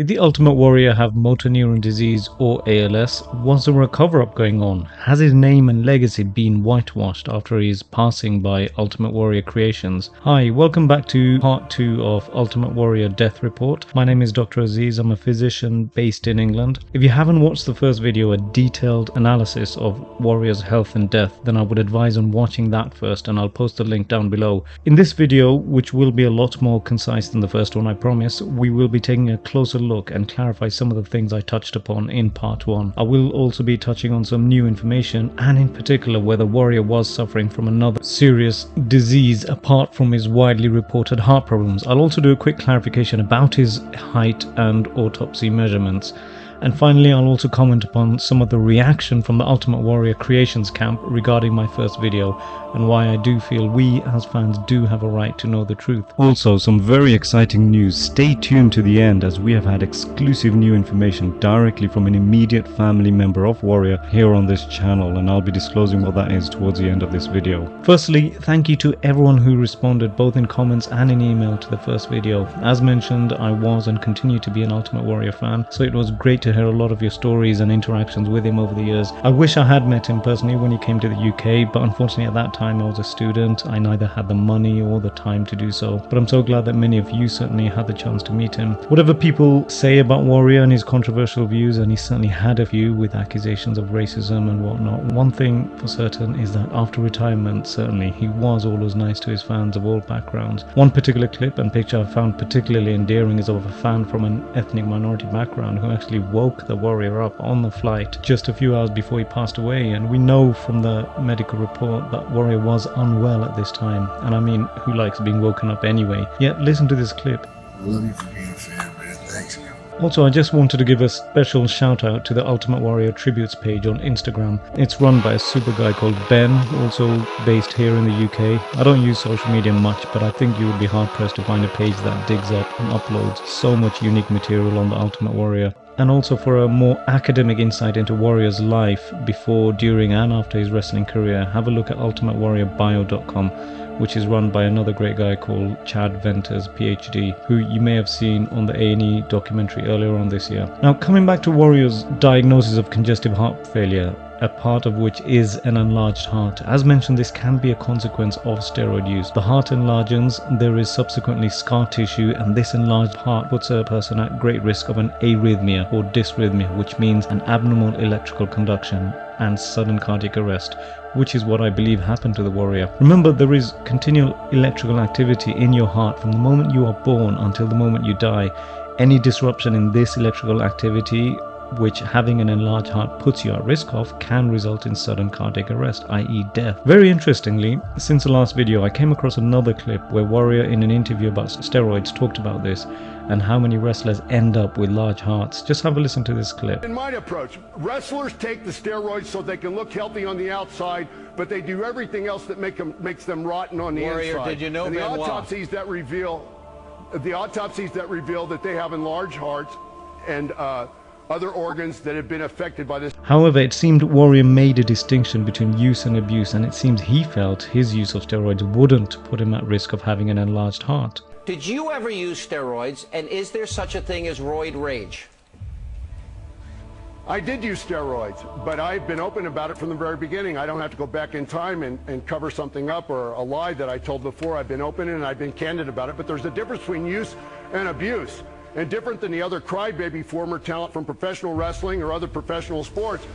Did the Ultimate Warrior have motor neuron disease or ALS? Was there a cover-up going on? Has his name and legacy been whitewashed after his passing by Ultimate Warrior Creations? Hi, welcome back to part 2 of Ultimate Warrior Death Report. My name is Dr. Aziz. I'm a physician based in England. If you haven't watched the first video, a detailed analysis of Warrior's health and death, then I would advise on watching that first, and I'll post the link down below. In this video, which will be a lot more concise than the first one, I promise, we will be taking a closer look and clarify some of the things I touched upon in part 1. I will also be touching on some new information, and in particular whether Warrior was suffering from another serious disease apart from his widely reported heart problems. I'll also do a quick clarification about his height and autopsy measurements. And finally, I'll also comment upon some of the reaction from the Ultimate Warrior Creations camp regarding my first video, and why I do feel we as fans do have a right to know the truth. Also, some very exciting news. Stay tuned to the end, as we have had exclusive new information directly from an immediate family member of Warrior here on this channel, and I'll be disclosing what that is towards the end of this video. Firstly, thank you to everyone who responded both in comments and in email to the first video. As mentioned, I was and continue to be an Ultimate Warrior fan, so it was great to hear a lot of your stories and interactions with him over the years. I wish I had met him personally when he came to the UK, but unfortunately at that time I was a student. I neither had the money or the time to do so, but I'm so glad that many of you certainly had the chance to meet him. Whatever people say about Warrior and his controversial views, and he certainly had a few with accusations of racism and whatnot, one thing for certain is that after retirement, certainly he was always nice to his fans of all backgrounds. One particular clip and picture I found particularly endearing is of a fan from an ethnic minority background who actually woke the Warrior up on the flight just a few hours before he passed away. And we know from the medical report that Warrior was unwell at this time, and I mean, who likes being woken up anyway? Yet listen to this clip. I love you for being a fan, man. Thanks. Also, I just wanted to give a special shout out to the Ultimate Warrior Tributes page on Instagram. It's run by a super guy called Ben, also based here in the UK. I don't use social media much, but I think you would be hard pressed to find a page that digs up and uploads so much unique material on the Ultimate Warrior. And also for a more academic insight into Warrior's life before, during and after his wrestling career, have a look at ultimatewarriorbio.com, which is run by another great guy called Chad Venters, PhD, who you may have seen on the A&E documentary earlier on this year. Now, coming back to Warrior's diagnosis of congestive heart failure, a part of which is an enlarged heart. As mentioned, this can be a consequence of steroid use. The heart enlarges, there is subsequently scar tissue, and this enlarged heart puts a person at great risk of an arrhythmia or dysrhythmia, which means an abnormal electrical conduction and sudden cardiac arrest, which is what I believe happened to the Warrior. Remember, there is continual electrical activity in your heart from the moment you are born until the moment you die. Any disruption in this electrical activity, which having an enlarged heart puts you at risk of, can result in sudden cardiac arrest, i.e. death. Very interestingly, since the last video, I came across another clip where Warrior in an interview about steroids talked about this and how many wrestlers end up with large hearts. Just have a listen to this clip. In my approach, wrestlers take the steroids so they can look healthy on the outside, but they do everything else that makes them rotten on the Warrior, inside. did you know and the Benoit? autopsies that reveal that they have enlarged hearts and other organs that have been affected by this. However, it seemed Warrior made a distinction between use and abuse, and it seems he felt his use of steroids wouldn't put him at risk of having an enlarged heart. Did you ever use steroids, and is there such a thing as roid rage? I did use steroids, but I've been open about it from the very beginning. I don't have to go back in time and cover something up or a lie that I told before. I've been open and I've been candid about it, but there's a difference between use and abuse. And different than the other crybaby former talent from professional wrestling or other professional sports,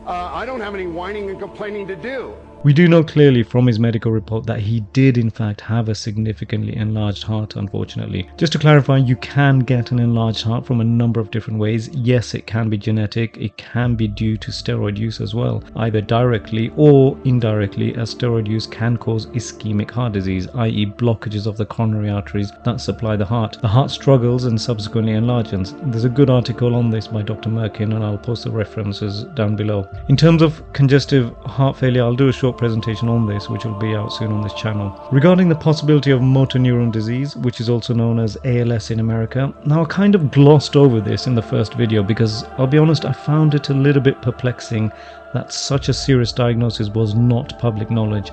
I don't have any whining and complaining to do. We do know clearly from his medical report that he did in fact have a significantly enlarged heart, unfortunately. Just to clarify, you can get an enlarged heart from a number of different ways. Yes, it can be genetic, it can be due to steroid use as well, either directly or indirectly, as steroid use can cause ischemic heart disease, i.e. blockages of the coronary arteries that supply the heart. The heart struggles and subsequently enlarges. There's a good article on this by Dr. Merkin, and I'll post the references down below. In terms of congestive heart failure, I'll do a short presentation on this, which will be out soon on this channel. Regarding the possibility of motor neuron disease, which is also known as ALS in America, now I kind of glossed over this in the first video because I'll be honest, I found it a little bit perplexing that such a serious diagnosis was not public knowledge.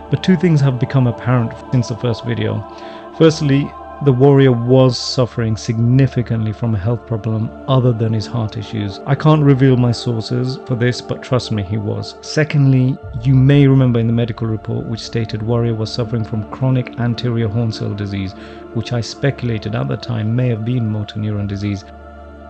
But two things have become apparent since the first video. Firstly, the Warrior was suffering significantly from a health problem other than his heart issues. I can't reveal my sources for this, but trust me, he was. Secondly, you may remember in the medical report which stated Warrior was suffering from chronic anterior horn cell disease, which I speculated at the time may have been motor neuron disease.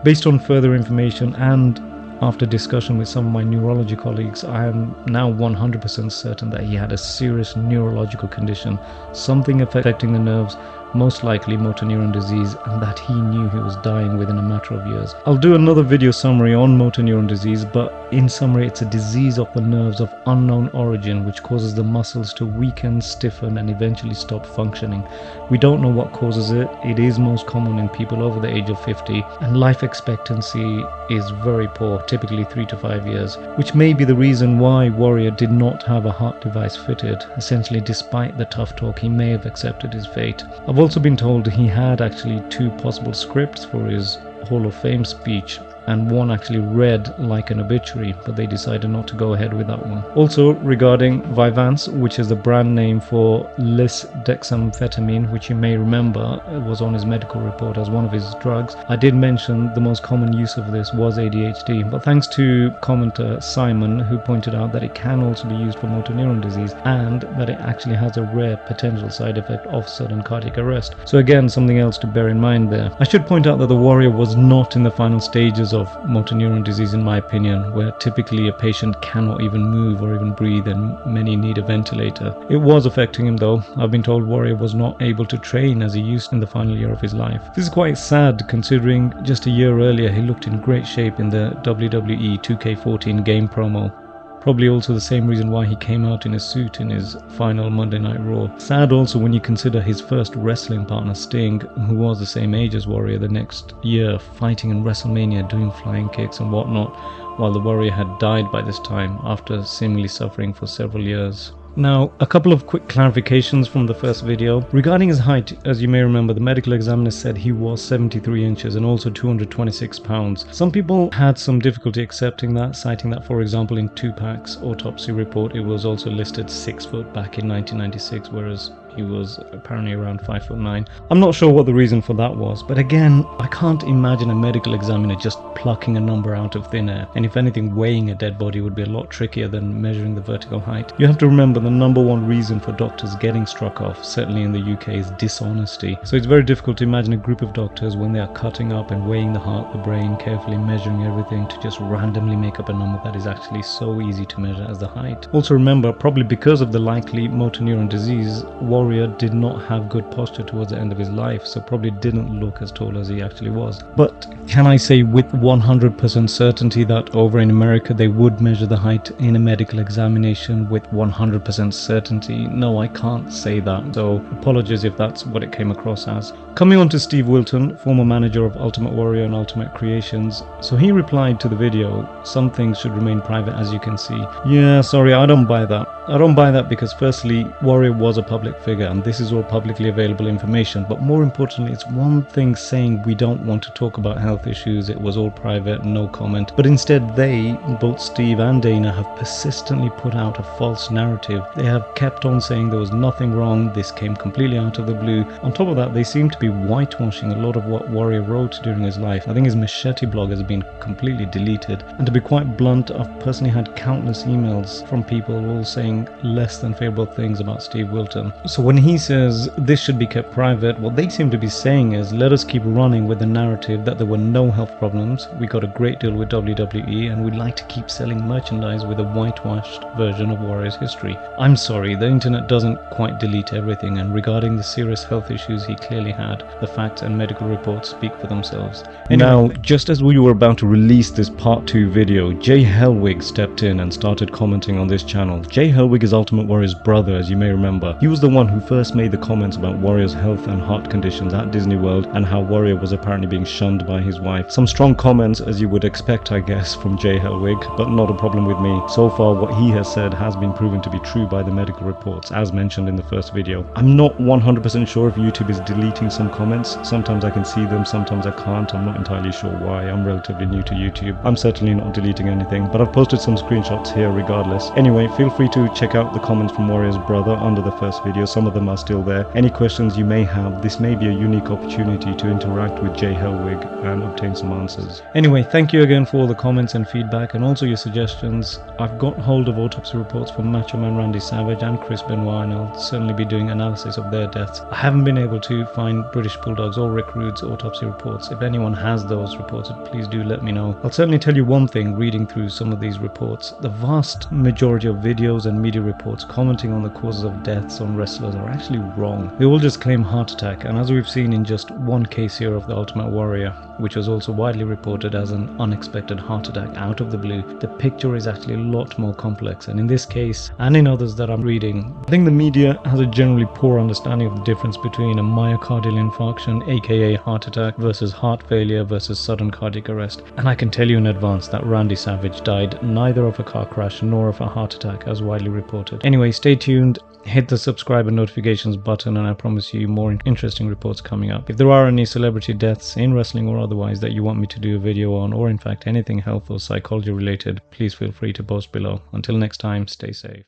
Based on further information and after discussion with some of my neurology colleagues, I am now 100% certain that he had a serious neurological condition, something affecting the nerves, most likely motor neuron disease, and that he knew he was dying within a matter of years. I'll do another video summary on motor neuron disease, but in summary, it's a disease of the nerves of unknown origin which causes the muscles to weaken, stiffen, and eventually stop functioning. We don't know what causes it. It is most common in people over the age of 50, and life expectancy is very poor, typically 3 to 5 years, which may be the reason why Warrior did not have a heart device fitted. Essentially, despite the tough talk, he may have accepted his fate. I've also been told he had actually 2 possible scripts for his Hall of Fame speech, and one actually read like an obituary, but they decided not to go ahead with that one. Also, regarding Vyvanse, which is the brand name for lisdexamfetamine, which you may remember was on his medical report as one of his drugs, I did mention the most common use of this was ADHD, but thanks to commenter Simon, who pointed out that it can also be used for motor neuron disease and that it actually has a rare potential side effect of sudden cardiac arrest. So again, something else to bear in mind there. I should point out that the Warrior was not in the final stages of motor neuron disease, in my opinion, where typically a patient cannot even move or even breathe and many need a ventilator. It was affecting him though. I've been told Warrior was not able to train as he used in the final year of his life. This is quite sad considering just a year earlier he looked in great shape in the WWE 2K14 game promo. Probably also the same reason why he came out in a suit in his final Monday Night Raw. Sad also when you consider his first wrestling partner Sting, who was the same age as Warrior, the next year fighting in WrestleMania, doing flying kicks and whatnot, while the Warrior had died by this time after seemingly suffering for several years. Now, a couple of quick clarifications from the first video. Regarding his height, as you may remember, the medical examiner said he was 73 inches and also 226 pounds. Some people had some difficulty accepting that, citing that, for example, in Tupac's autopsy report, it was also listed 6 foot back in 1996, whereas he was apparently around 5'9". I'm not sure what the reason for that was, but again, I can't imagine a medical examiner just plucking a number out of thin air. And if anything, weighing a dead body would be a lot trickier than measuring the vertical height. You have to remember the number one reason for doctors getting struck off, certainly in the UK, is dishonesty. So it's very difficult to imagine a group of doctors when they are cutting up and weighing the heart, the brain, carefully measuring everything to just randomly make up a number that is actually so easy to measure as the height. Also remember, probably because of the likely motor neuron disease, Warrior did not have good posture towards the end of his life, so probably didn't look as tall as he actually was. But can I say with 100% certainty that over in America they would measure the height in a medical examination with 100% certainty? No, I can't say that, so apologies if that's what it came across as. Coming on to Steve Wilton, former manager of Ultimate Warrior and Ultimate Creations, so he replied to the video, "Some things should remain private, as you can see." Yeah, sorry, I don't buy that. I don't buy that because firstly, Warrior was a public figure and this is all publicly available information, but more importantly, it's one thing saying we don't want to talk about health issues, it was all private, no comment, but instead they, both Steve and Dana, have persistently put out a false narrative. They have kept on saying there was nothing wrong, this came completely out of the blue. On top of that, they seem to be whitewashing a lot of what Warrior wrote during his life. I think his Machete blog has been completely deleted, and to be quite blunt, I've personally had countless emails from people all saying less than favorable things about Steve Wilton. So when he says this should be kept private, what they seem to be saying is let us keep running with the narrative that there were no health problems, we got a great deal with WWE, and we'd like to keep selling merchandise with a whitewashed version of Warrior's history. I'm sorry, the internet doesn't quite delete everything, and regarding the serious health issues he clearly had, the facts and medical reports speak for themselves. Now, just as we were about to release this part 2 video, Jay Hellwig stepped in and started commenting on this channel. Jay Hellwig is Ultimate Warrior's brother, as you may remember. He was the one who first made the comments about Warrior's health and heart conditions at Disney World and how Warrior was apparently being shunned by his wife. Some strong comments, as you would expect, I guess, from Jay Hellwig, but not a problem with me. So far, what he has said has been proven to be true by the medical reports, as mentioned in the first video. I'm not 100% sure if YouTube is deleting some comments. Sometimes I can see them, sometimes I can't. I'm not entirely sure why. I'm relatively new to YouTube. I'm certainly not deleting anything, but I've posted some screenshots here regardless. Anyway, feel free to check out the comments from Warrior's brother under the first video. Some some of them are still there. Any questions you may have, this may be a unique opportunity to interact with Jay Hellwig and obtain some answers. Anyway, thank you again for all the comments and feedback and also your suggestions. I've got hold of autopsy reports from Macho Man Randy Savage and Chris Benoit, and I'll certainly be doing analysis of their deaths. I haven't been able to find British Bulldogs or Rick Rude's autopsy reports. If anyone has those reports, please do let me know. I'll certainly tell you one thing reading through some of these reports. The vast majority of videos and media reports commenting on the causes of deaths on wrestlers are actually wrong. They all just claim heart attack, and as we've seen in just one case here of the Ultimate Warrior, which was also widely reported as an unexpected heart attack out of the blue, the picture is actually a lot more complex. And in this case, and in others that I'm reading, I think the media has a generally poor understanding of the difference between a myocardial infarction, aka heart attack, versus heart failure versus sudden cardiac arrest. And I can tell you in advance that Randy Savage died neither of a car crash nor of a heart attack as widely reported. Anyway, stay tuned. Hit the subscribe and notifications button, and I promise you more interesting reports coming up. If there are any celebrity deaths in wrestling or otherwise that you want me to do a video on, or in fact anything health or psychology related, please feel free to post below. Until next time, stay safe.